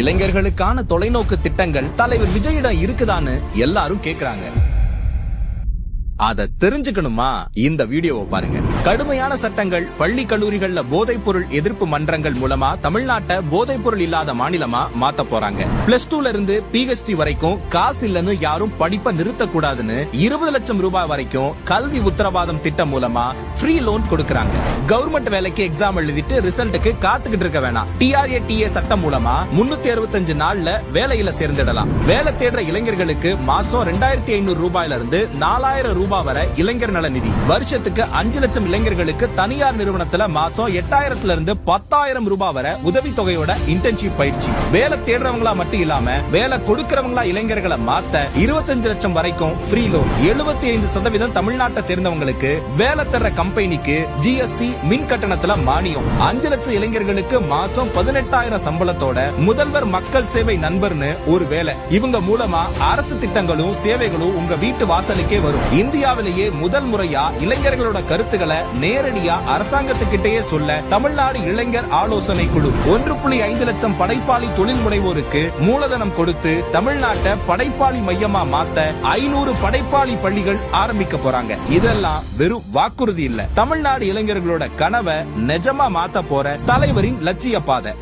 இளைஞர்களுக்கான தொலைநோக்கு திட்டங்கள் தலைவர் விஜயிடம் இருக்குதான்னு எல்லாரும் கேக்குறாங்க. அத தெரிஞ்சுக்கணுமா? இந்த வீடியோவை பாருங்க. கடுமையான சட்டங்கள், பள்ளி கல்லூரிகள்ல போதைப் பொருள் எதிர்ப்பு மன்றங்கள் மூலமா தமிழ்நாட்டை போதைப் பொருள் இல்லாத மாநிலமா மாத்த போறாங்க. +2ல இருந்து PhD வரைக்கும் காசு இல்லன்னு யாரும் படிப்பை நிறுத்த கூடாதுன்னு 20 லட்சம் ரூபாய் வரைக்கும் கல்வி உத்தரவாதம் திட்டம் மூலமா ஃப்ரீ லோன் கொடுக்கறாங்க. கவர்மெண்ட் வேலைக்கு எக்ஸாம் எழுதிட்டு ரிசல்ட்டுக்கு காத்துக்கிட்டு இருக்க வேணாம். TRATA சட்டம் மூலமா 365 நாள்ல வேலையில சேர்ந்துடலாம். வேலை தேடுற இளைஞர்களுக்கு மாசம் 2500 ரூபாயில இருந்து 4000 ரூபாய் வரை இளைஞர் நல நிதி. வருஷத்துக்கு 5 லட்சம் இளைஞர்களுக்கு தனியார் நிறுவனத்துல மாசம் 8000 இருந்து 10,000 ரூபாய் வரை உதவித்தொகையோட இன்டர்ன்ஷிப் பயிற்சி. வேலை தேடுறவங்களா மட்டும் இல்லாம வேலை கொடுக்கறவங்களா இளைஞர்களை மாத்த 25 லட்சம் வரைக்கும் ஃப்ரீ லோன். 75% தமிழ்நாட்டை சேர்ந்தவங்களுக்கு வேலை தர்ற கம்பெனிக்கு GST மின் கட்டணத்துல மானியம். 5 லட்சம் இளைஞர்களுக்கு மாசம் 18,000 சம்பளத்தோட முதல்வர் மக்கள் சேவை நண்பர்னு ஒரு வேலை. இவங்க மூலமா அரசு திட்டங்களும் சேவைகளும் உங்க வீட்டு வாசலுக்கே வரும். இந்தியாவிலேயே முதல் முறையா இளைஞர்களோட கருத்துக்களை நேரடியா அரசாங்கத்துக்கிட்டே சொல்ல தமிழ்நாடு இளைஞர் ஆலோசனை குழு 1.5 லட்சம் படைப்பாளி தொழில் முனைவோருக்கு மூலதனம் கொடுத்து தமிழ்நாட்டை படைப்பாளி மையமா மாத்த 500 படைப்பாளி பள்ளிகள் ஆரம்பிக்க போறாங்க. இதெல்லாம் வெறும் வாக்குறுதி இல்ல, தமிழ்நாடு இளைஞர்களோட கனவை நிஜமா மாத்த போற தலைவரின் லட்சிய பாதை.